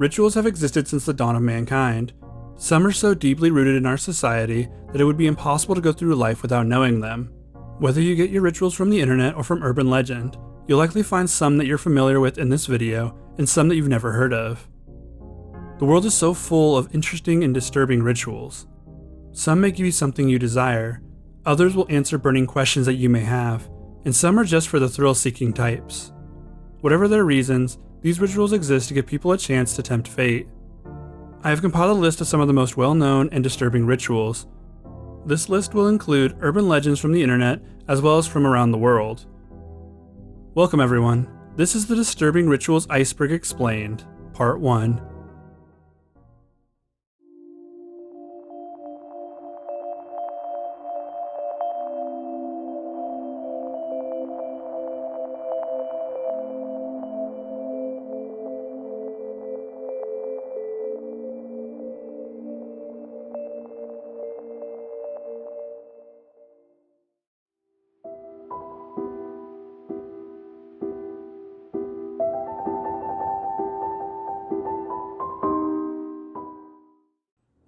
Rituals have existed since the dawn of mankind. Some are so deeply rooted in our society that it would be impossible to go through life without knowing them. Whether you get your rituals from the internet or from urban legend, you'll likely find some that you're familiar with in this video and some that you've never heard of. The world is so full of interesting and disturbing rituals. Some may give you something you desire, others will answer burning questions that you may have, and some are just for the thrill-seeking types. Whatever their reasons, these rituals exist to give people a chance to tempt fate. I have compiled a list of some of the most well-known and disturbing rituals. This list will include urban legends from the internet as well as from around the world. Welcome everyone, this is the Disturbing Rituals Iceberg Explained, Part 1.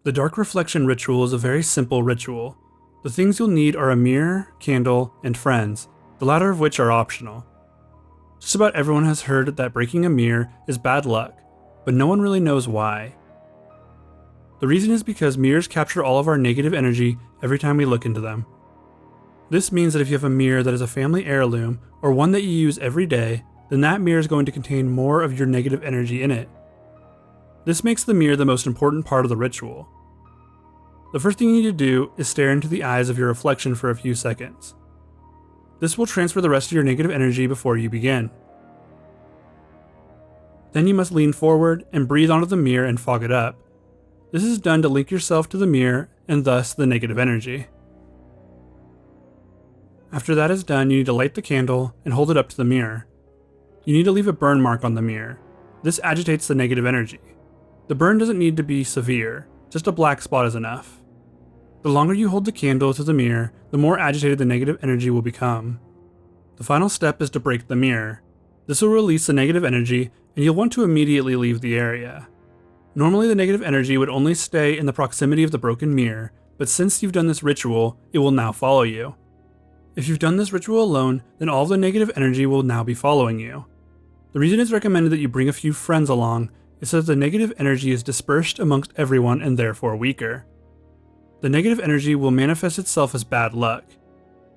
The Dark Reflection Ritual is a very simple ritual. The things you'll need are a mirror, candle, and friends, the latter of which are optional. Just about everyone has heard that breaking a mirror is bad luck, but no one really knows why. The reason is because mirrors capture all of our negative energy every time we look into them. This means that if you have a mirror that is a family heirloom, or one that you use every day, then that mirror is going to contain more of your negative energy in it. This makes the mirror the most important part of the ritual. The first thing you need to do is stare into the eyes of your reflection for a few seconds. This will transfer the rest of your negative energy before you begin. Then you must lean forward and breathe onto the mirror and fog it up. This is done to link yourself to the mirror and thus the negative energy. After that is done, you need to light the candle and hold it up to the mirror. You need to leave a burn mark on the mirror. This agitates the negative energy. The burn doesn't need to be severe, just a black spot is enough. The longer you hold the candle to the mirror, the more agitated the negative energy will become. The final step is to break the mirror. This will release the negative energy, and you'll want to immediately leave the area. Normally the negative energy would only stay in the proximity of the broken mirror, but since you've done this ritual, it will now follow you. If you've done this ritual alone, then all of the negative energy will now be following you. The reason it's recommended that you bring a few friends along is so that the negative energy is dispersed amongst everyone and therefore weaker. The negative energy will manifest itself as bad luck.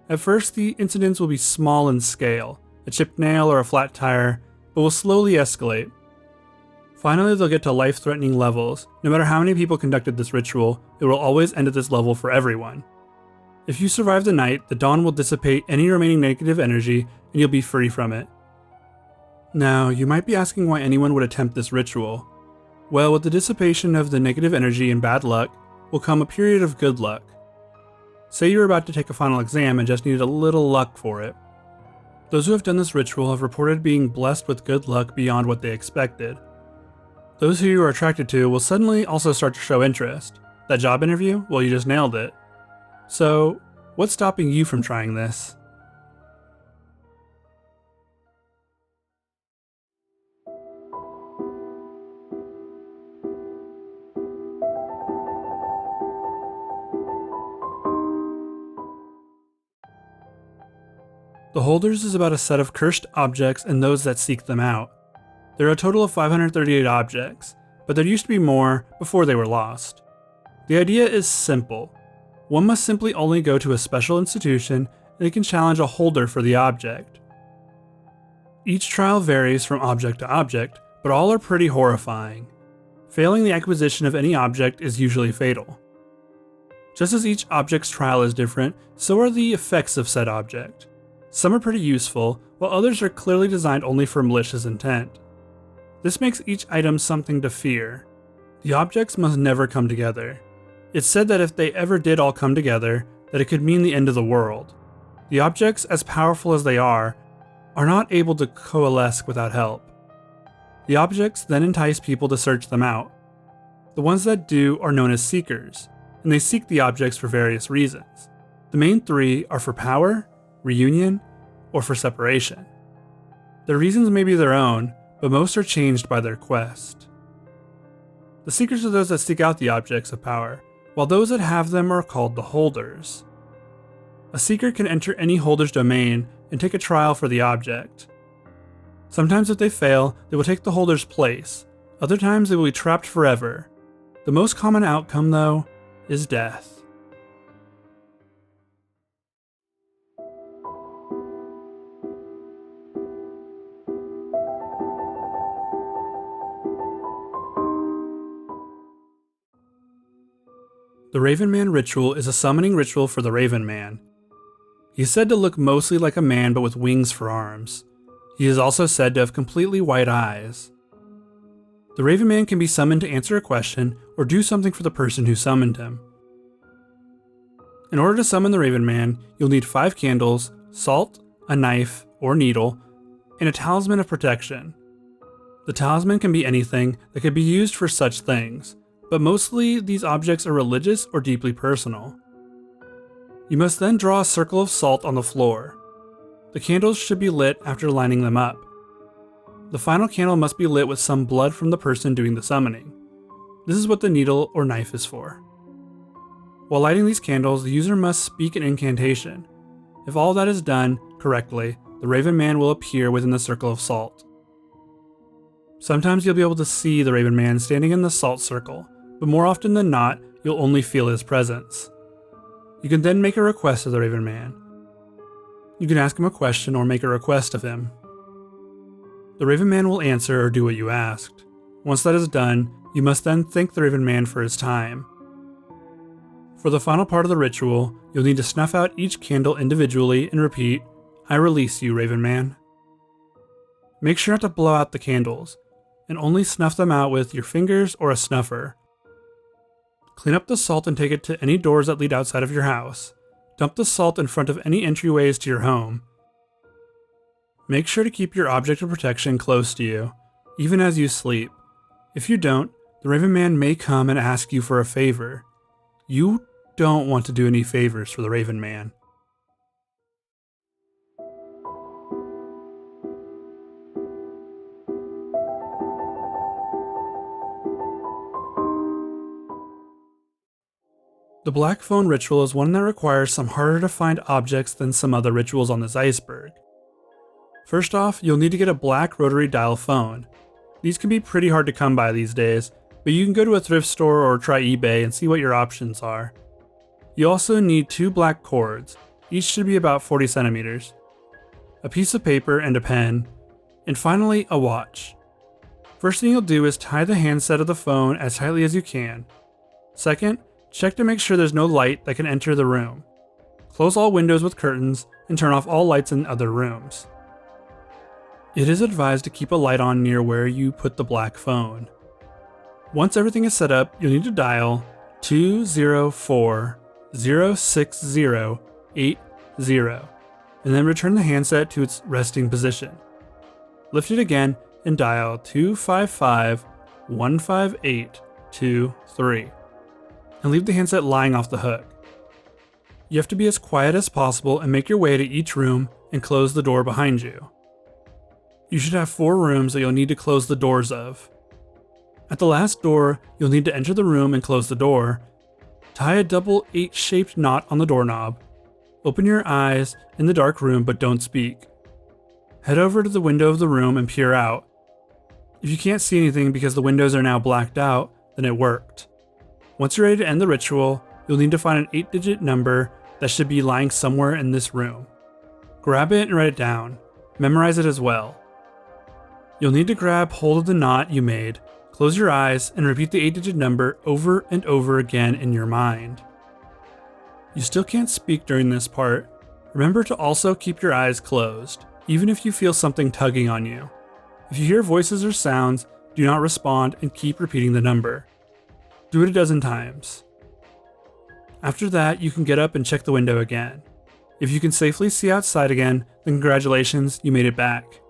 At first, the incidents will be small in scale, a chipped nail or a flat tire, but will slowly escalate. Finally, they'll get to life-threatening levels. No matter how many people conducted this ritual, it will always end at this level for everyone. If you survive the night, the dawn will dissipate any remaining negative energy and you'll be free from it. Now, you might be asking why anyone would attempt this ritual. Well, with the dissipation of the negative energy and bad luck, will come a period of good luck. Say you're about to take a final exam and just needed a little luck for it. Those who have done this ritual have reported being blessed with good luck beyond what they expected. Those who you are attracted to will suddenly also start to show interest. That job interview? Well, you just nailed it. So, what's stopping you from trying this? The Holders is about a set of cursed objects and those that seek them out. There are a total of 538 objects, but there used to be more before they were lost. The idea is simple. One must simply only go to a special institution and it can challenge a holder for the object. Each trial varies from object to object, but all are pretty horrifying. Failing the acquisition of any object is usually fatal. Just as each object's trial is different, so are the effects of said object. Some are pretty useful, while others are clearly designed only for malicious intent. This makes each item something to fear. The objects must never come together. It's said that if they ever did all come together, that it could mean the end of the world. The objects, as powerful as they are not able to coalesce without help. The objects then entice people to search them out. The ones that do are known as seekers, and they seek the objects for various reasons. The main three are for power, reunion, or for separation. Their reasons may be their own, but most are changed by their quest. The seekers are those that seek out the objects of power, while those that have them are called the holders. A seeker can enter any holder's domain and take a trial for the object. Sometimes if they fail, they will take the holder's place. Other times they will be trapped forever. The most common outcome, though, is death. The Raven Man ritual is a summoning ritual for the Raven Man. He is said to look mostly like a man but with wings for arms. He is also said to have completely white eyes. The Raven Man can be summoned to answer a question or do something for the person who summoned him. In order to summon the Raven Man, you'll need 5 candles, salt, a knife or needle, and a talisman of protection. The talisman can be anything that could be used for such things, but mostly these objects are religious or deeply personal. You must then draw a circle of salt on the floor. The candles should be lit after lining them up. The final candle must be lit with some blood from the person doing the summoning. This is what the needle or knife is for. While lighting these candles, the user must speak an incantation. If all that is done correctly, the Raven Man will appear within the circle of salt. Sometimes you'll be able to see the Raven Man standing in the salt circle, but more often than not, you'll only feel his presence. You can then make a request of the Raven Man. You can ask him a question or make a request of him. The Raven Man will answer or do what you asked. Once that is done, you must then thank the Raven Man for his time. For the final part of the ritual, you'll need to snuff out each candle individually and repeat, "I release you, Raven Man." Make sure not to blow out the candles, and only snuff them out with your fingers or a snuffer. Clean up the salt and take it to any doors that lead outside of your house. Dump the salt in front of any entryways to your home. Make sure to keep your object of protection close to you, even as you sleep. If you don't, the Raven Man may come and ask you for a favor. You don't want to do any favors for the Raven Man. The Black Phone ritual is one that requires some harder to find objects than some other rituals on this iceberg. First off, you'll need to get a black rotary dial phone. These can be pretty hard to come by these days, but you can go to a thrift store or try eBay and see what your options are. You also need 2 black cords, each should be about 40 centimeters, a piece of paper and a pen, and finally a watch. First thing you'll do is tie the handset of the phone as tightly as you can. Second, check to make sure there's no light that can enter the room. Close all windows with curtains and turn off all lights in other rooms. It is advised to keep a light on near where you put the black phone. Once everything is set up, you'll need to dial 204-060-80 and then return the handset to its resting position. Lift it again and dial 255-158-23 and leave the handset lying off the hook. You have to be as quiet as possible and make your way to each room and close the door behind you. You should have 4 rooms that you'll need to close the doors of. At the last door, you'll need to enter the room and close the door. Tie a double 8-shaped knot on the doorknob. Open your eyes in the dark room but don't speak. Head over to the window of the room and peer out. If you can't see anything because the windows are now blacked out, then it worked. Once you're ready to end the ritual, you'll need to find an 8-digit number that should be lying somewhere in this room. Grab it and write it down. Memorize it as well. You'll need to grab hold of the knot you made, close your eyes, and repeat the 8-digit number over and over again in your mind. You still can't speak during this part. Remember to also keep your eyes closed, even if you feel something tugging on you. If you hear voices or sounds, do not respond and keep repeating the number. Do it a dozen times. After that, you can get up and check the window again. If you can safely see outside again, then congratulations, you made it back.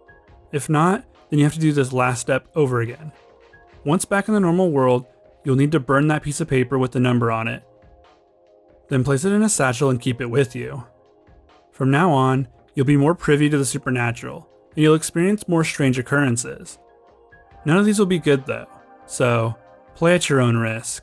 If not, then you have to do this last step over again. Once back in the normal world, you'll need to burn that piece of paper with the number on it. Then place it in a satchel and keep it with you. From now on, you'll be more privy to the supernatural, and you'll experience more strange occurrences. None of these will be good though, so Play at your own risk.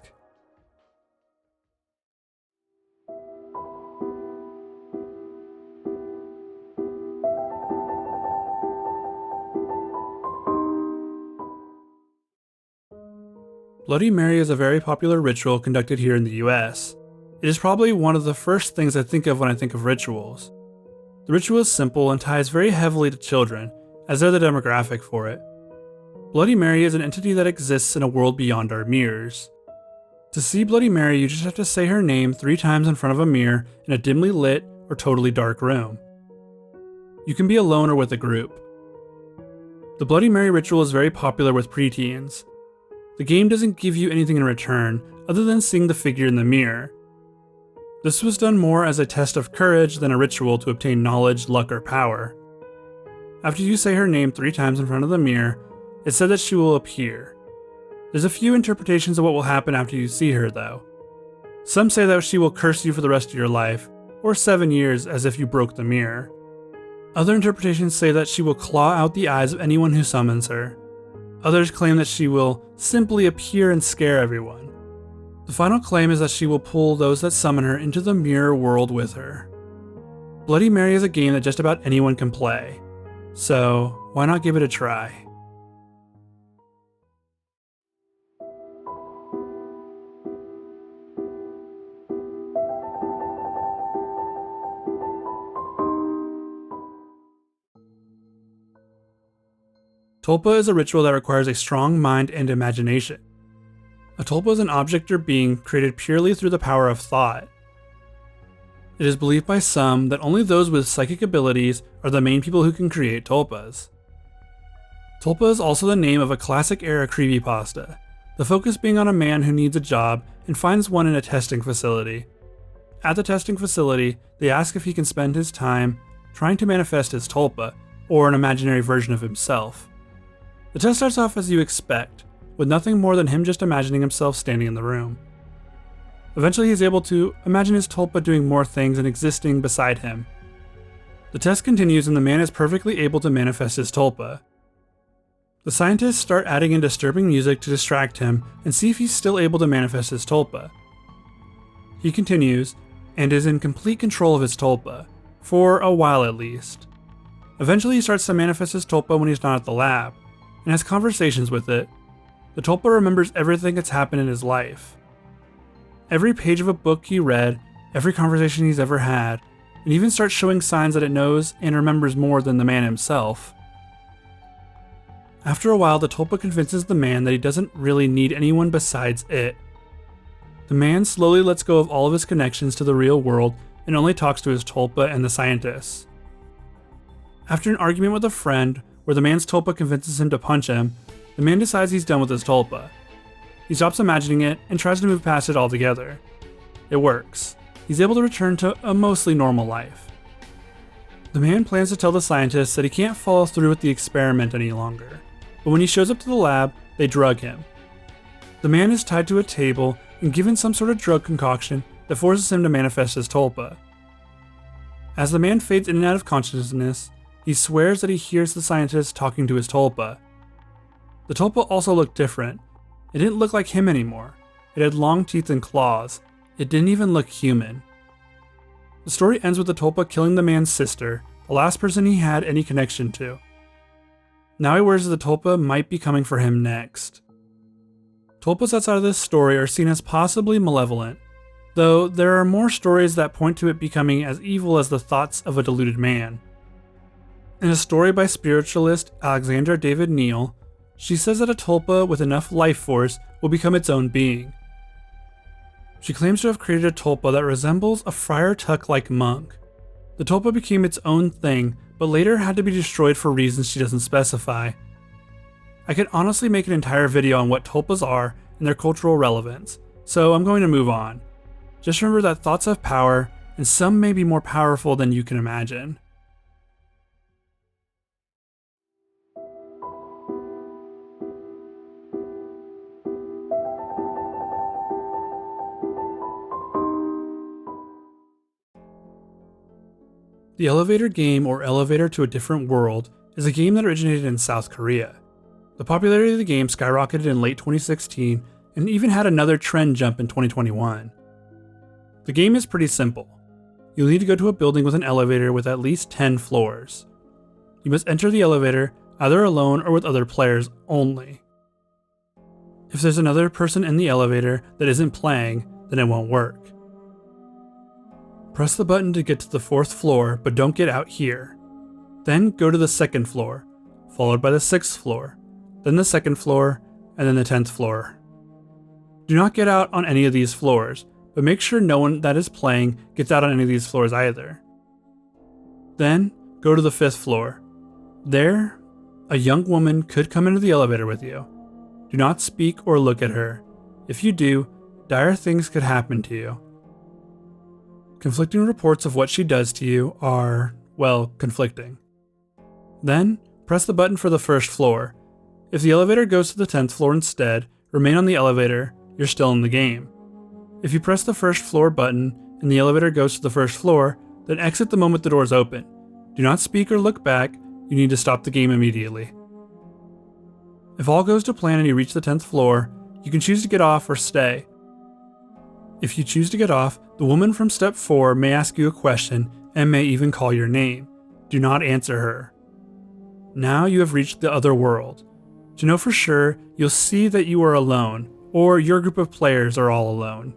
Bloody Mary is a very popular ritual conducted here in the US. It is probably one of the first things I think of when I think of rituals. The ritual is simple and ties very heavily to children, as they're the demographic for it. Bloody Mary is an entity that exists in a world beyond our mirrors. To see Bloody Mary, you just have to say her name 3 times in front of a mirror in a dimly lit or totally dark room. You can be alone or with a group. The Bloody Mary ritual is very popular with preteens. The game doesn't give you anything in return other than seeing the figure in the mirror. This was done more as a test of courage than a ritual to obtain knowledge, luck, or power. After you say her name 3 times in front of the mirror, it's said that she will appear. There's a few interpretations of what will happen after you see her, though. Some say that she will curse you for the rest of your life, or 7 years as if you broke the mirror. Other interpretations say that she will claw out the eyes of anyone who summons her. Others claim that she will simply appear and scare everyone. The final claim is that she will pull those that summon her into the mirror world with her. Bloody Mary is a game that just about anyone can play, so why not give it a try? Tulpa is a ritual that requires a strong mind and imagination. A tulpa is an object or being created purely through the power of thought. It is believed by some that only those with psychic abilities are the main people who can create tulpas. Tulpa is also the name of a classic era creepypasta, the focus being on a man who needs a job and finds one in a testing facility. At the testing facility, they ask if he can spend his time trying to manifest his tulpa, or an imaginary version of himself. The test starts off as you expect, with nothing more than him just imagining himself standing in the room. Eventually he's able to imagine his tulpa doing more things and existing beside him. The test continues and the man is perfectly able to manifest his tulpa. The scientists start adding in disturbing music to distract him and see if he's still able to manifest his tulpa. He continues, and is in complete control of his tulpa, for a while at least. Eventually he starts to manifest his tulpa when he's not at the lab, and has conversations with it. The tulpa remembers everything that's happened in his life. Every page of a book he read, every conversation he's ever had, and even starts showing signs that it knows and remembers more than the man himself. After a while, the tulpa convinces the man that he doesn't really need anyone besides it. The man slowly lets go of all of his connections to the real world and only talks to his tulpa and the scientists. After an argument with a friend, where the man's tulpa convinces him to punch him, the man decides he's done with his tulpa. He stops imagining it and tries to move past it altogether. It works. He's able to return to a mostly normal life. The man plans to tell the scientists that he can't follow through with the experiment any longer, but when he shows up to the lab, they drug him. The man is tied to a table and given some sort of drug concoction that forces him to manifest his tulpa. As the man fades in and out of consciousness, he swears that he hears the scientist talking to his tulpa. The tulpa also looked different. It didn't look like him anymore. It had long teeth and claws. It didn't even look human. The story ends with the tulpa killing the man's sister, the last person he had any connection to. Now he worries that the tulpa might be coming for him next. Tulpas outside of this story are seen as possibly malevolent, though there are more stories that point to it becoming as evil as the thoughts of a deluded man. In a story by spiritualist Alexandra David Neal, she says that a tulpa with enough life force will become its own being. She claims to have created a tulpa that resembles a Friar Tuck-like monk. The tulpa became its own thing, but later had to be destroyed for reasons she doesn't specify. I could honestly make an entire video on what tulpas are and their cultural relevance, so I'm going to move on. Just remember that thoughts have power, and some may be more powerful than you can imagine. The Elevator game, or Elevator to a Different World, is a game that originated in South Korea. The popularity of the game skyrocketed in late 2016 and even had another trend jump in 2021. The game is pretty simple. You'll need to go to a building with an elevator with at least 10 floors. You must enter the elevator either alone or with other players only. If there's another person in the elevator that isn't playing, then it won't work. Press the button to get to the 4th floor, but don't get out here. Then go to the 2nd floor, followed by the 6th floor, then the 2nd floor, and then the 10th floor. Do not get out on any of these floors, but make sure no one that is playing gets out on any of these floors either. Then, go to the 5th floor. There, a young woman could come into the elevator with you. Do not speak or look at her. If you do, dire things could happen to you. Conflicting reports of what she does to you are, well, conflicting. Then, press the button for the 1st floor. If the elevator goes to the 10th floor instead, remain on the elevator, you're still in the game. If you press the 1st floor button and the elevator goes to the 1st floor, then exit the moment the doors open. Do not speak or look back, you need to stop the game immediately. If all goes to plan and you reach the 10th floor, you can choose to get off or stay. If you choose to get off, the woman from step 4 may ask you a question and may even call your name. Do not answer her. Now you have reached the other world. To know for sure, you'll see that you are alone, or your group of players are all alone.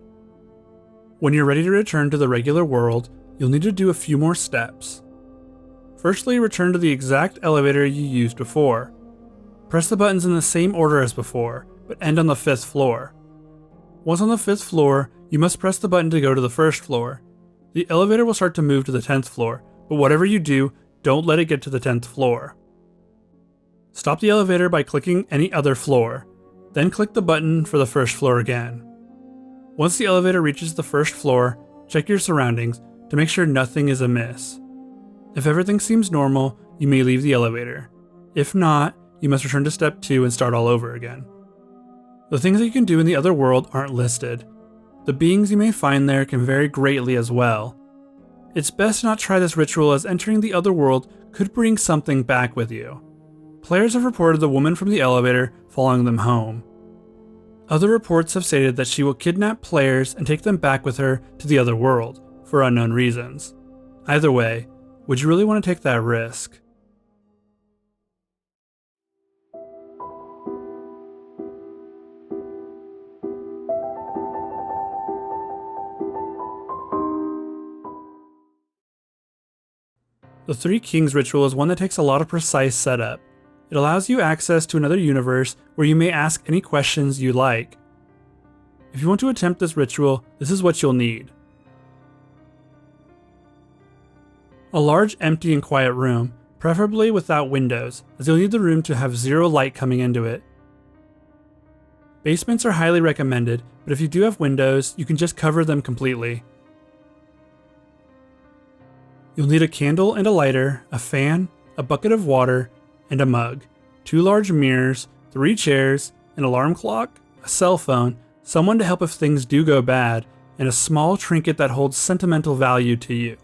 When you're ready to return to the regular world, you'll need to do a few more steps. Firstly, return to the exact elevator you used before. Press the buttons in the same order as before, but end on the 5th floor. Once on the 5th floor, you must press the button to go to the 1st floor. The elevator will start to move to the 10th floor, but whatever you do, don't let it get to the 10th floor. Stop the elevator by clicking any other floor, then click the button for the 1st floor again. Once the elevator reaches the 1st floor, check your surroundings to make sure nothing is amiss. If everything seems normal, you may leave the elevator. If not, you must return to step 2 and start all over again. The things that you can do in the other world aren't listed. The beings you may find there can vary greatly as well. It's best to not try this ritual as entering the other world could bring something back with you. Players have reported the woman from the elevator following them home. Other reports have stated that she will kidnap players and take them back with her to the other world, for unknown reasons. Either way, would you really want to take that risk? The Three Kings ritual is one that takes a lot of precise setup. It allows you access to another universe where you may ask any questions you like. If you want to attempt this ritual, this is what you'll need. A large, empty, and quiet room, preferably without windows, as you'll need the room to have zero light coming into it. Basements are highly recommended, but if you do have windows, you can just cover them completely. You'll need a candle and a lighter, a fan, a bucket of water, and a mug, 2 large mirrors, 3 chairs, an alarm clock, a cell phone, someone to help if things do go bad, and a small trinket that holds sentimental value to you.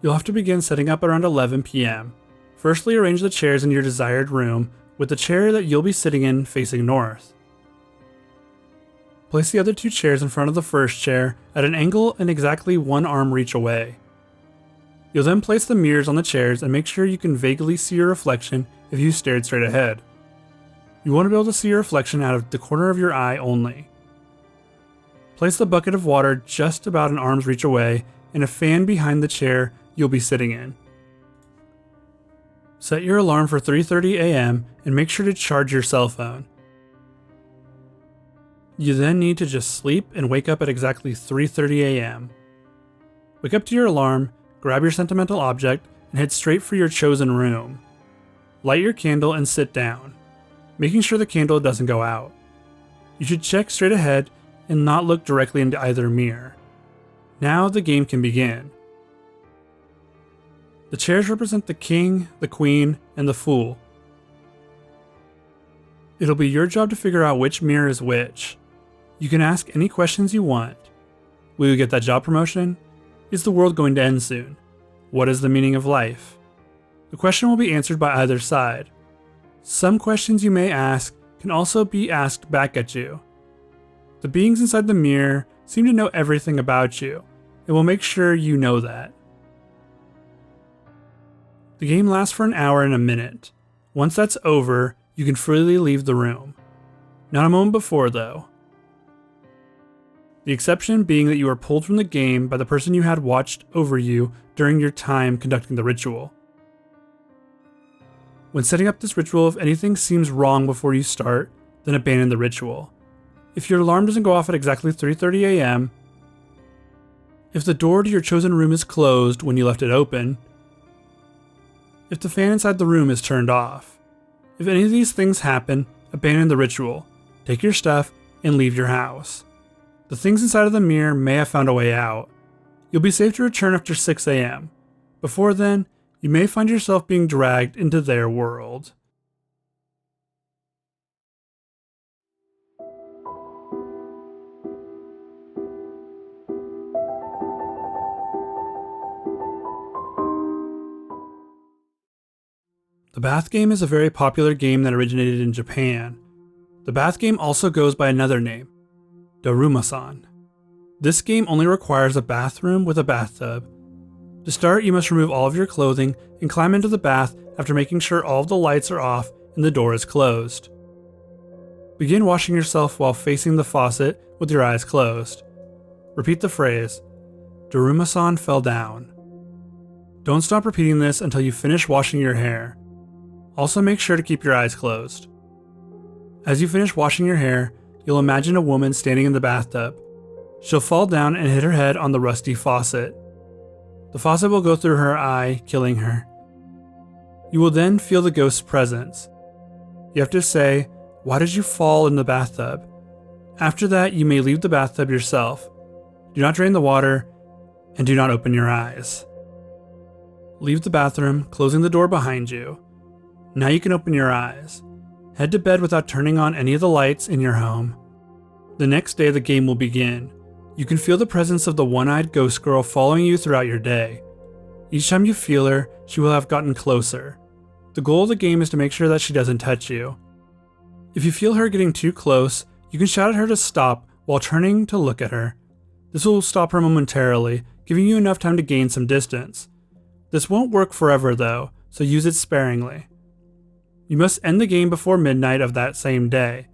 You'll have to begin setting up around 11 p.m. Firstly, arrange the chairs in your desired room, with the chair that you'll be sitting in facing north. Place the other 2 chairs in front of the first chair at an angle and exactly 1 arm reach away. You'll then place the mirrors on the chairs and make sure you can vaguely see your reflection if you stared straight ahead. You want to be able to see your reflection out of the corner of your eye only. Place the bucket of water just about an arm's reach away and a fan behind the chair you'll be sitting in. Set your alarm for 3:30 a.m. and make sure to charge your cell phone. You then need to just sleep and wake up at exactly 3:30 a.m. Wake up to your alarm, grab your sentimental object, and head straight for your chosen room. Light your candle and sit down, making sure the candle doesn't go out. You should check straight ahead and not look directly into either mirror. Now the game can begin. The chairs represent the king, the queen, and the fool. It'll be your job to figure out which mirror is which. You can ask any questions you want. Will you get that job promotion? Is the world going to end soon? What is the meaning of life? The question will be answered by either side. Some questions you may ask can also be asked back at you. The beings inside the mirror seem to know everything about you, and will make sure you know that. The game lasts for an hour and a minute. Once that's over, you can freely leave the room. Not a moment before, though. The exception being that you are pulled from the game by the person you had watched over you during your time conducting the ritual. When setting up this ritual, if anything seems wrong before you start, then abandon the ritual. If your alarm doesn't go off at exactly 3:30 a.m., if the door to your chosen room is closed when you left it open, if the fan inside the room is turned off, if any of these things happen, abandon the ritual, take your stuff, and leave your house. The things inside of the mirror may have found a way out. You'll be safe to return after 6 a.m. Before then, you may find yourself being dragged into their world. The bath game is a very popular game that originated in Japan. The bath game also goes by another name, Daruma-san. This game only requires a bathroom with a bathtub. To start, you must remove all of your clothing and climb into the bath after making sure all of the lights are off and the door is closed. Begin washing yourself while facing the faucet with your eyes closed. Repeat the phrase, Daruma-san fell down. Don't stop repeating this until you finish washing your hair. Also make sure to keep your eyes closed. As you finish washing your hair, you'll imagine a woman standing in the bathtub. She'll fall down and hit her head on the rusty faucet. The faucet will go through her eye, killing her. You will then feel the ghost's presence. You have to say, "Why did you fall in the bathtub?" After that, you may leave the bathtub yourself. Do not drain the water, and do not open your eyes. Leave the bathroom, closing the door behind you. Now you can open your eyes. Head to bed without turning on any of the lights in your home. The next day, the game will begin. You can feel the presence of the one-eyed ghost girl following you throughout your day. Each time you feel her, she will have gotten closer. The goal of the game is to make sure that she doesn't touch you. If you feel her getting too close, you can shout at her to stop while turning to look at her. This will stop her momentarily, giving you enough time to gain some distance. This won't work forever though, so use it sparingly. You must end the game before midnight of that same day.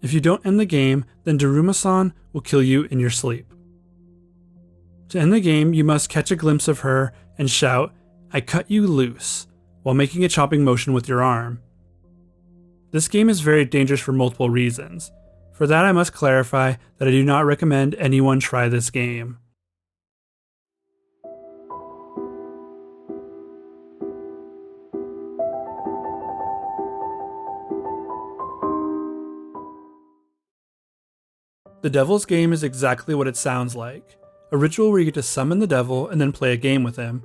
If you don't end the game, then Daruma-san will kill you in your sleep. To end the game, you must catch a glimpse of her and shout, "I cut you loose," while making a chopping motion with your arm. This game is very dangerous for multiple reasons. For that, I must clarify that I do not recommend anyone try this game. The Devil's Game is exactly what it sounds like, a ritual where you get to summon the devil and then play a game with him.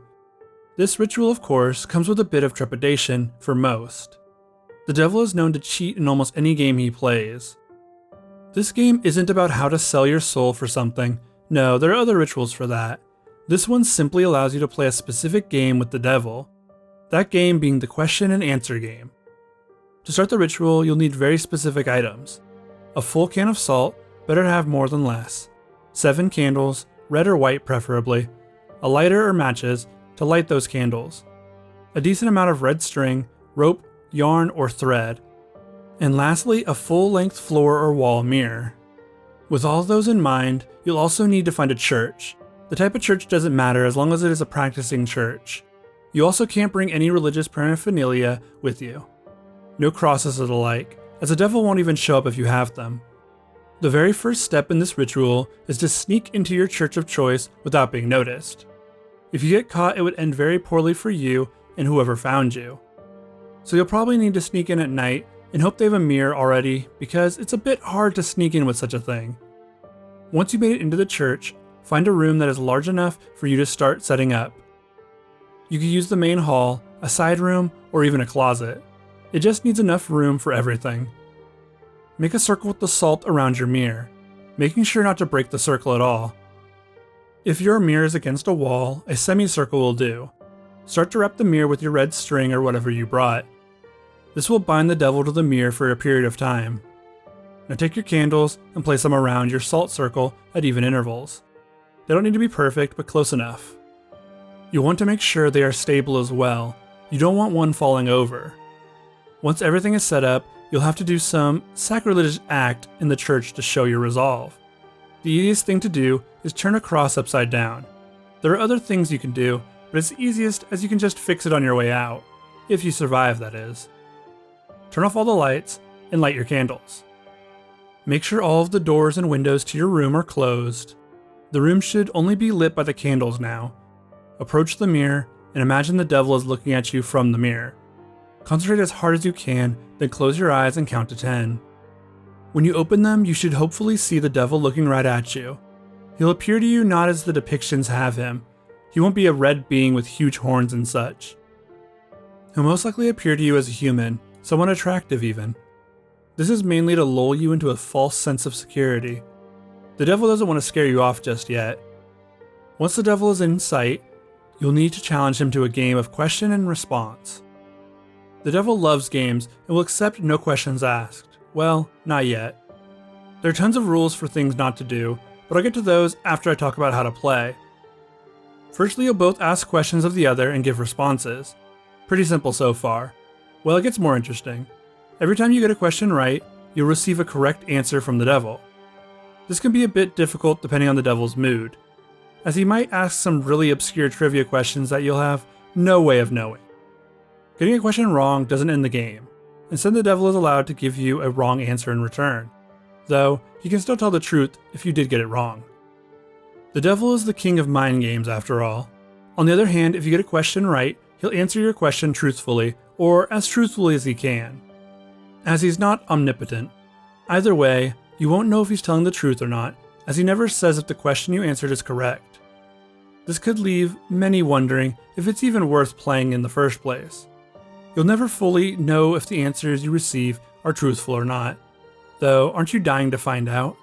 This ritual, of course, comes with a bit of trepidation for most. The devil is known to cheat in almost any game he plays. This game isn't about how to sell your soul for something. No, there are other rituals for that. This one simply allows you to play a specific game with the devil, that game being the question and answer game. To start the ritual, you'll need very specific items. A full can of salt, better to have more than less. 7 candles, red or white preferably. A lighter or matches to light those candles. A decent amount of red string, rope, yarn, or thread. And lastly, a full-length floor or wall mirror. With all of those in mind, you'll also need to find a church. The type of church doesn't matter as long as it is a practicing church. You also can't bring any religious paraphernalia with you. No crosses or the like, as the devil won't even show up if you have them. The very first step in this ritual is to sneak into your church of choice without being noticed. If you get caught, it would end very poorly for you and whoever found you. So you'll probably need to sneak in at night and hope they have a mirror already, because it's a bit hard to sneak in with such a thing. Once you made it into the church, find a room that is large enough for you to start setting up. You could use the main hall, a side room, or even a closet. It just needs enough room for everything. Make a circle with the salt around your mirror, making sure not to break the circle at all. If your mirror is against a wall, a semicircle will do. Start to wrap the mirror with your red string or whatever you brought. This will bind the devil to the mirror for a period of time. Now take your candles and place them around your salt circle at even intervals. They don't need to be perfect, but close enough. You'll want to make sure they are stable as well. You don't want one falling over. Once everything is set up, you'll have to do some sacrilegious act in the church to show your resolve. The easiest thing to do is turn a cross upside down. There are other things you can do, but it's easiest as you can just fix it on your way out. If you survive, that is. Turn off all the lights and light your candles. Make sure all of the doors and windows to your room are closed. The room should only be lit by the candles now. Approach the mirror and imagine the devil is looking at you from the mirror. Concentrate as hard as you can, then close your eyes and count to 10. When you open them, you should hopefully see the devil looking right at you. He'll appear to you not as the depictions have him. He won't be a red being with huge horns and such. He'll most likely appear to you as a human, somewhat attractive even. This is mainly to lull you into a false sense of security. The devil doesn't want to scare you off just yet. Once the devil is in sight, you'll need to challenge him to a game of question and response. The devil loves games and will accept no questions asked. Well, not yet. There are tons of rules for things not to do, but I'll get to those after I talk about how to play. Firstly, you'll both ask questions of the other and give responses. Pretty simple so far. Well, it gets more interesting. Every time you get a question right, you'll receive a correct answer from the devil. This can be a bit difficult depending on the devil's mood, as he might ask some really obscure trivia questions that you'll have no way of knowing. Getting a question wrong doesn't end the game. Instead, the devil is allowed to give you a wrong answer in return, though he can still tell the truth if you did get it wrong. The devil is the king of mind games after all. On the other hand, if you get a question right, he'll answer your question truthfully, or as truthfully as he can, as he's not omnipotent. Either way, you won't know if he's telling the truth or not, as he never says if the question you answered is correct. This could leave many wondering if it's even worth playing in the first place. You'll never fully know if the answers you receive are truthful or not, though aren't you dying to find out?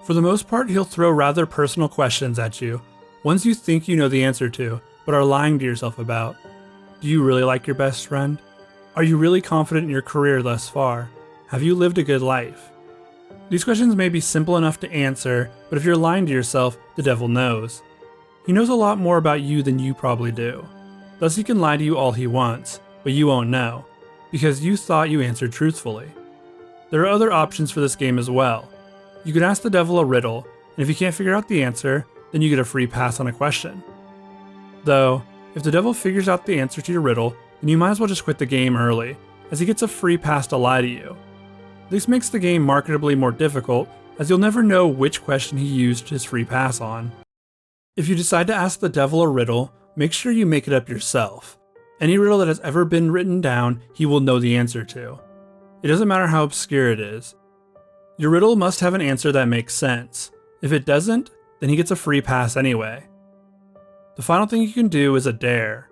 For the most part, he'll throw rather personal questions at you, ones you think you know the answer to, but are lying to yourself about. Do you really like your best friend? Are you really confident in your career thus far? Have you lived a good life? These questions may be simple enough to answer, but if you're lying to yourself, the devil knows. He knows a lot more about you than you probably do. Thus he can lie to you all he wants, but you won't know, because you thought you answered truthfully. There are other options for this game as well. You can ask the devil a riddle, and if you can't figure out the answer, then you get a free pass on a question. Though, if the devil figures out the answer to your riddle, then you might as well just quit the game early, as he gets a free pass to lie to you. This makes the game marketably more difficult, as you'll never know which question he used his free pass on. If you decide to ask the devil a riddle, make sure you make it up yourself. Any riddle that has ever been written down, he will know the answer to. It doesn't matter how obscure it is. Your riddle must have an answer that makes sense. If it doesn't, then he gets a free pass anyway. The final thing you can do is a dare.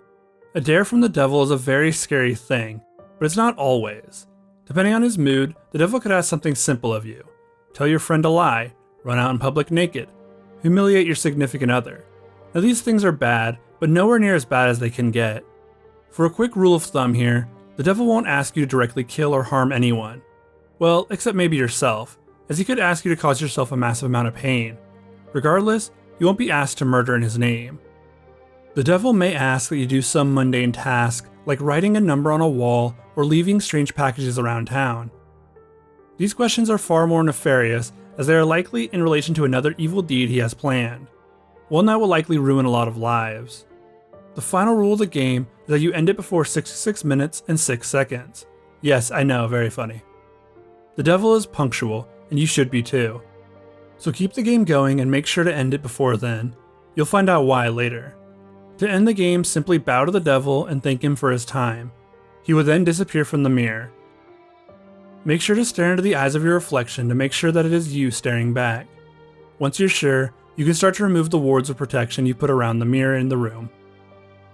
A dare from the devil is a very scary thing, but it's not always. Depending on his mood, the devil could ask something simple of you. Tell your friend a lie, run out in public naked, humiliate your significant other. Now these things are bad, but nowhere near as bad as they can get. For a quick rule of thumb here, the devil won't ask you to directly kill or harm anyone. Well, except maybe yourself, as he could ask you to cause yourself a massive amount of pain. Regardless, you won't be asked to murder in his name. The devil may ask that you do some mundane task, like writing a number on a wall or leaving strange packages around town. These questions are far more nefarious, as they are likely in relation to another evil deed he has planned, one that will likely ruin a lot of lives. The final rule of the game is that you end it before 66 minutes and 6 seconds. Yes, I know, very funny. The devil is punctual, and you should be too. So keep the game going and make sure to end it before then. You'll find out why later. To end the game, simply bow to the devil and thank him for his time. He will then disappear from the mirror. Make sure to stare into the eyes of your reflection to make sure that it is you staring back. Once you're sure, you can start to remove the wards of protection you put around the mirror in the room.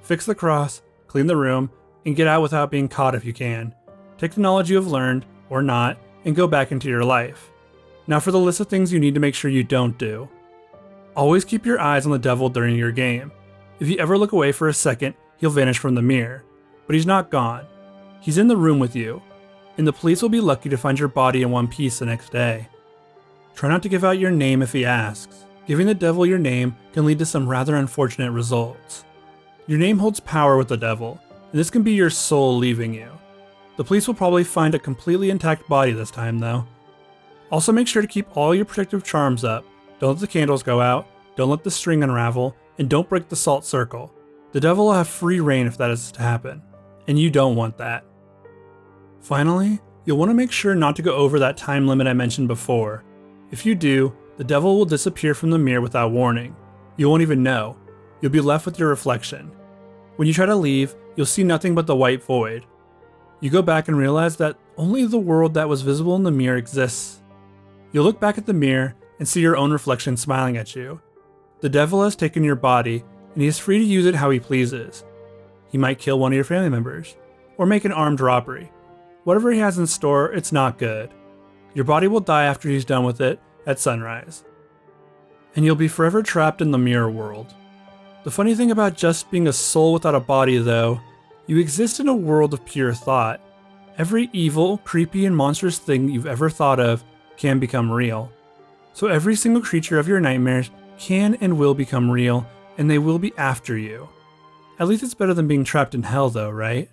Fix the cross, clean the room, and get out without being caught if you can. Take the knowledge you have learned, or not, and go back into your life. Now for the list of things you need to make sure you don't do. Always keep your eyes on the devil during your game. If you ever look away for a second, he'll vanish from the mirror. But he's not gone. He's in the room with you, and the police will be lucky to find your body in one piece the next day. Try not to give out your name if he asks. Giving the devil your name can lead to some rather unfortunate results. Your name holds power with the devil, and this can be your soul leaving you. The police will probably find a completely intact body this time though. Also make sure to keep all your protective charms up. Don't let the candles go out, don't let the string unravel, and don't break the salt circle. The devil will have free reign if that is to happen, and you don't want that. Finally, you'll want to make sure not to go over that time limit I mentioned before. If you do, the devil will disappear from the mirror without warning. You won't even know. You'll be left with your reflection. When you try to leave, you'll see nothing but the white void. You go back and realize that only the world that was visible in the mirror exists. You'll look back at the mirror and see your own reflection smiling at you. The devil has taken your body, and he is free to use it how he pleases. He might kill one of your family members, or make an armed robbery. Whatever he has in store, it's not good. Your body will die after he's done with it at sunrise. And you'll be forever trapped in the mirror world. The funny thing about just being a soul without a body though, you exist in a world of pure thought. Every evil, creepy, and monstrous thing you've ever thought of can become real. So every single creature of your nightmares can and will become real, and they will be after you. At least it's better than being trapped in hell though, right?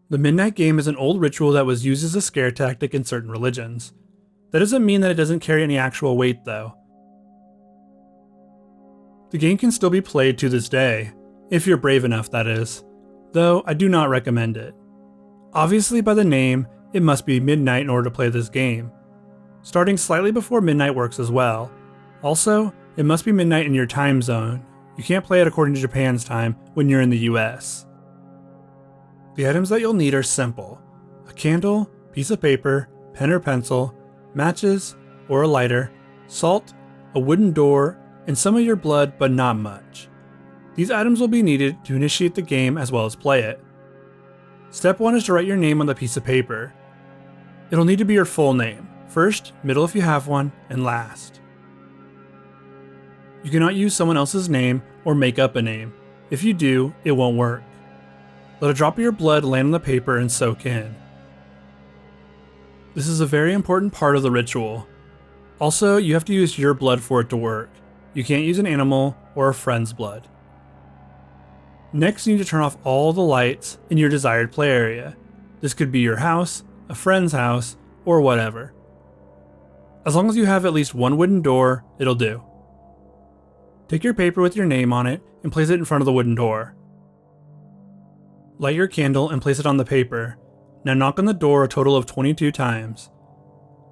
The Midnight Game is an old ritual that was used as a scare tactic in certain religions. That doesn't mean that it doesn't carry any actual weight though. The game can still be played to this day, if you're brave enough that is, though I do not recommend it. Obviously by the name, it must be midnight in order to play this game. Starting slightly before midnight works as well. Also, it must be midnight in your time zone. You can't play it according to Japan's time when you're in the US. The items that you'll need are simple: a candle, piece of paper, pen or pencil, matches or a lighter, salt, a wooden door, and some of your blood but not much. These items will be needed to initiate the game as well as play it. Step 1 is to write your name on the piece of paper. It'll need to be your full name, first, middle if you have one, and last. You cannot use someone else's name or make up a name. If you do, it won't work. Let a drop of your blood land on the paper and soak in. This is a very important part of the ritual. Also, you have to use your blood for it to work. You can't use an animal or a friend's blood. Next, you need to turn off all the lights in your desired play area. This could be your house, a friend's house, or whatever. As long as you have at least one wooden door, it'll do. Take your paper with your name on it and place it in front of the wooden door. Light your candle and place it on the paper. Now knock on the door a total of 22 times.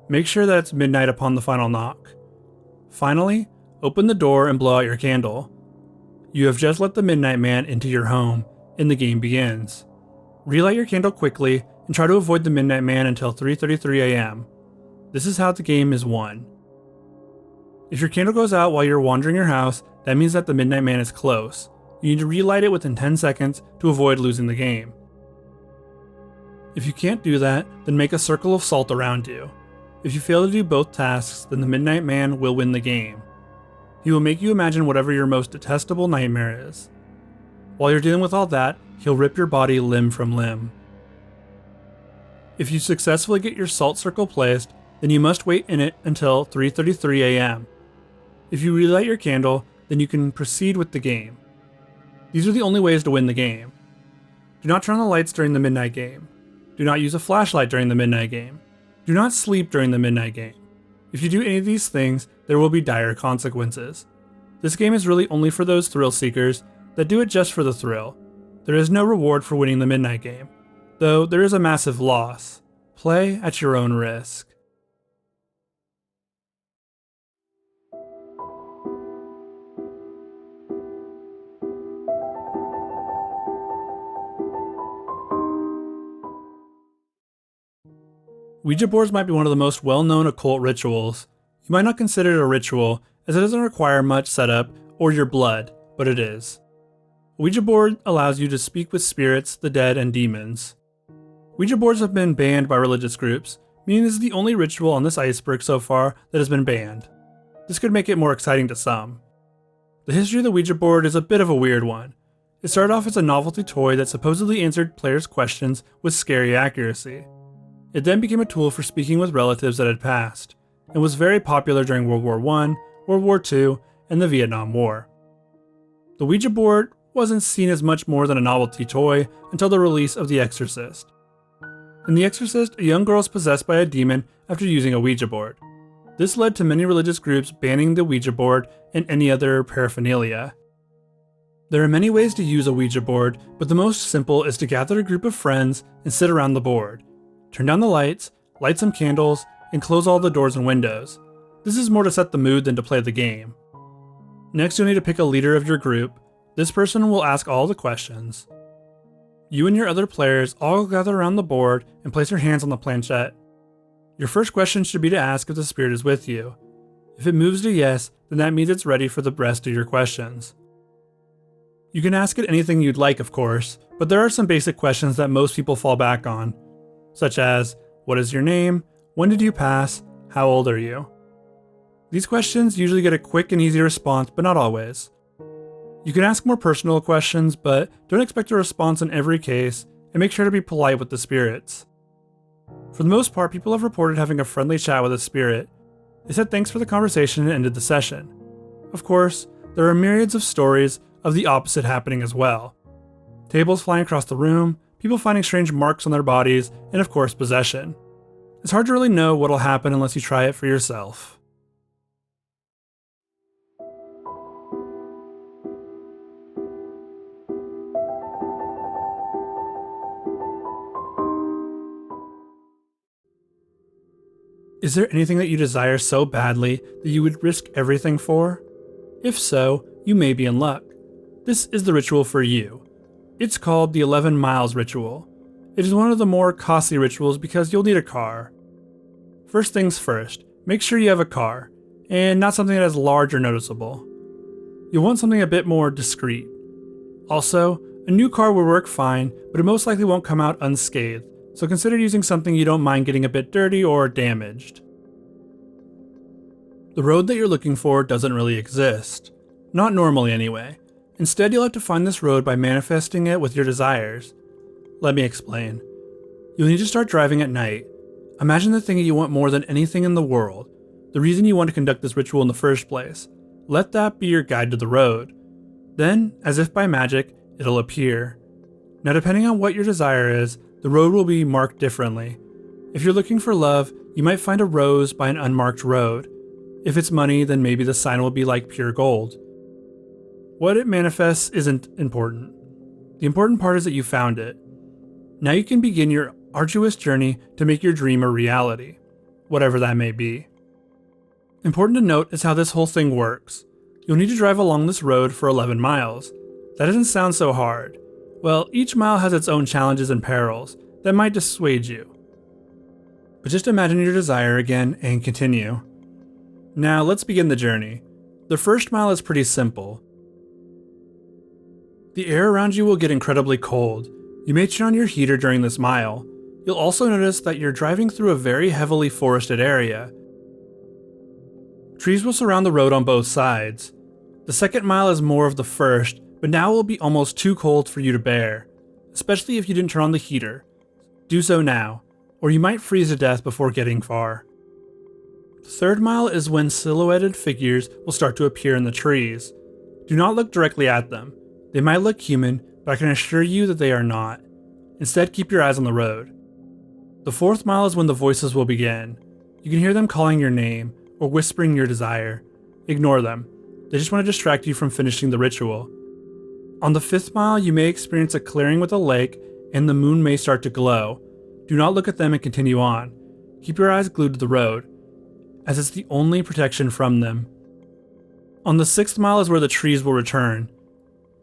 Make sure that it's midnight upon the final knock. Finally, open the door and blow out your candle. You have just let the Midnight Man into your home, and the game begins. Relight your candle quickly and try to avoid the Midnight Man until 3:33 AM. This is how the game is won. If your candle goes out while you're wandering your house, that means that the Midnight Man is close. You need to relight it within 10 seconds to avoid losing the game. If you can't do that, then make a circle of salt around you. If you fail to do both tasks, then the Midnight Man will win the game. He will make you imagine whatever your most detestable nightmare is. While you're dealing with all that, he'll rip your body limb from limb. If you successfully get your salt circle placed, then you must wait in it until 3:33 AM. If you relight your candle, then you can proceed with the game. These are the only ways to win the game. Do not turn on the lights during the midnight game. Do not use a flashlight during the midnight game. Do not sleep during the midnight game. If you do any of these things, there will be dire consequences. This game is really only for those thrill seekers that do it just for the thrill. There is no reward for winning the midnight game, though there is a massive loss. Play at your own risk. Ouija boards might be one of the most well-known occult rituals. You might not consider it a ritual, as it doesn't require much setup or your blood, but it is. A Ouija board allows you to speak with spirits, the dead, and demons. Ouija boards have been banned by religious groups, meaning this is the only ritual on this iceberg so far that has been banned. This could make it more exciting to some. The history of the Ouija board is a bit of a weird one. It started off as a novelty toy that supposedly answered players' questions with scary accuracy. It then became a tool for speaking with relatives that had passed, and was very popular during World War I, World War II, and the Vietnam War. The Ouija board wasn't seen as much more than a novelty toy until the release of The Exorcist. In The Exorcist, a young girl is possessed by a demon after using a Ouija board. This led to many religious groups banning the Ouija board and any other paraphernalia. There are many ways to use a Ouija board, but the most simple is to gather a group of friends and sit around the board. Turn down the lights, light some candles, and close all the doors and windows. This is more to set the mood than to play the game. Next, you'll need to pick a leader of your group. This person will ask all the questions. You and your other players all gather around the board and place your hands on the planchette. Your first question should be to ask if the spirit is with you. If it moves to yes, then that means it's ready for the rest of your questions. You can ask it anything you'd like, of course, but there are some basic questions that most people fall back on, such as, what is your name? When did you pass? How old are you? These questions usually get a quick and easy response, but not always. You can ask more personal questions, but don't expect a response in every case, and make sure to be polite with the spirits. For the most part, people have reported having a friendly chat with a spirit. They said thanks for the conversation and ended the session. Of course, there are myriads of stories of the opposite happening as well. Tables flying across the room, people finding strange marks on their bodies, and of course possession. It's hard to really know what'll happen unless you try it for yourself. Is there anything that you desire so badly that you would risk everything for? If so, you may be in luck. This is the ritual for you. It's called the 11 Miles Ritual. It is one of the more costly rituals because you'll need a car. First things first, make sure you have a car, and not something that is large or noticeable. You'll want something a bit more discreet. Also, a new car will work fine, but it most likely won't come out unscathed, so consider using something you don't mind getting a bit dirty or damaged. The road that you're looking for doesn't really exist. Not normally anyway. Instead, you'll have to find this road by manifesting it with your desires. Let me explain. You'll need to start driving at night. Imagine the thing that you want more than anything in the world, the reason you want to conduct this ritual in the first place. Let that be your guide to the road. Then, as if by magic, it'll appear. Now, depending on what your desire is, the road will be marked differently. If you're looking for love, you might find a rose by an unmarked road. If it's money, then maybe the sign will be like pure gold. What it manifests isn't important. The important part is that you found it. Now you can begin your arduous journey to make your dream a reality, whatever that may be. Important to note is how this whole thing works. You'll need to drive along this road for 11 miles. That doesn't sound so hard. Well, each mile has its own challenges and perils that might dissuade you. But just imagine your desire again and continue. Now let's begin the journey. The first mile is pretty simple. The air around you will get incredibly cold. You may turn on your heater during this mile. You'll also notice that you're driving through a very heavily forested area. Trees will surround the road on both sides. The second mile is more of the first, but now it will be almost too cold for you to bear, especially if you didn't turn on the heater. Do so now, or you might freeze to death before getting far. The third mile is when silhouetted figures will start to appear in the trees. Do not look directly at them. They might look human, but I can assure you that they are not. Instead, keep your eyes on the road. The fourth mile is when the voices will begin. You can hear them calling your name, or whispering your desire. Ignore them. They just want to distract you from finishing the ritual. On the fifth mile, you may experience a clearing with a lake, and the moon may start to glow. Do not look at them and continue on. Keep your eyes glued to the road, as it's the only protection from them. On the sixth mile is where the trees will return.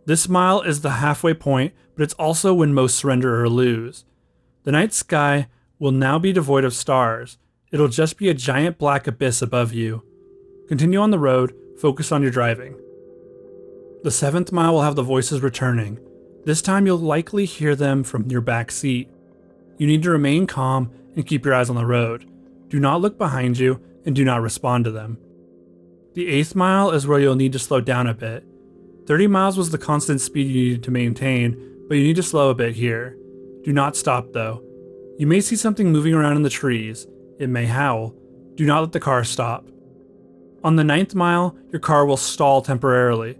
This mile is the halfway point, but it's also when most surrender or lose. The night sky will now be devoid of stars. It'll just be a giant black abyss above you. Continue on the road, focus on your driving. The seventh mile will have the voices returning. This time you'll likely hear them from your back seat. You need to remain calm and keep your eyes on the road. Do not look behind you and do not respond to them. The 8th mile is where you'll need to slow down a bit. 30 miles was the constant speed you needed to maintain, but you need to slow a bit here. Do not stop though. You may see something moving around in the trees. It may howl. Do not let the car stop. On the 9th mile, your car will stall temporarily.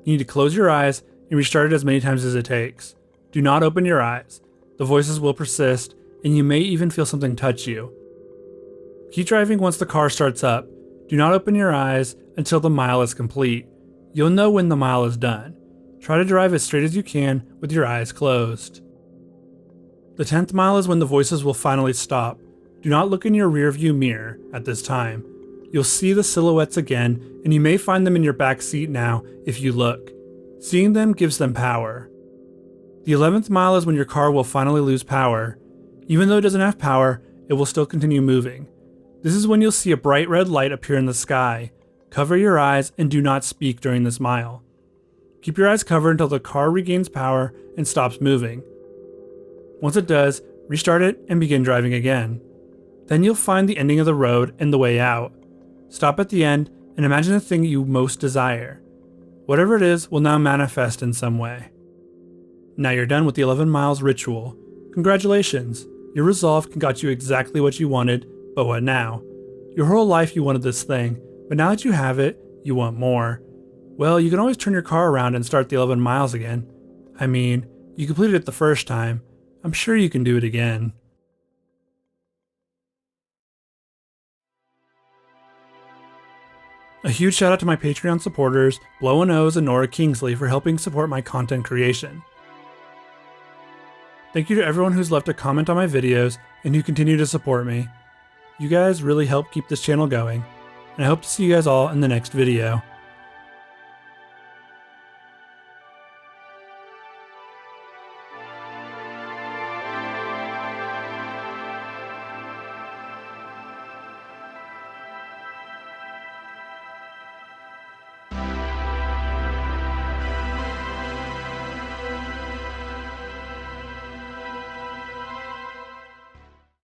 You need to close your eyes and restart it as many times as it takes. Do not open your eyes. The voices will persist, and you may even feel something touch you. Keep driving once the car starts up. Do not open your eyes until the mile is complete. You'll know when the mile is done. Try to drive as straight as you can with your eyes closed. The 10th mile is when the voices will finally stop. Do not look in your rearview mirror at this time. You'll see the silhouettes again, and you may find them in your back seat now if you look. Seeing them gives them power. The 11th mile is when your car will finally lose power. Even though it doesn't have power, it will still continue moving. This is when you'll see a bright red light appear in the sky. Cover your eyes and do not speak during this mile. Keep your eyes covered until the car regains power and stops moving. Once it does, restart it and begin driving again. Then you'll find the ending of the road and the way out. Stop at the end and imagine the thing you most desire. Whatever it is will now manifest in some way. Now you're done with the 11 miles ritual. Congratulations, your resolve got you exactly what you wanted, but what now? Your whole life you wanted this thing, but now that you have it, you want more. Well, you can always turn your car around and start the 11 miles again. I mean, you completed it the first time. I'm sure you can do it again. A huge shout out to my Patreon supporters, Blow and O's and Nora Kingsley, for helping support my content creation. Thank you to everyone who's left a comment on my videos and who continue to support me. You guys really help keep this channel going, and I hope to see you guys all in the next video.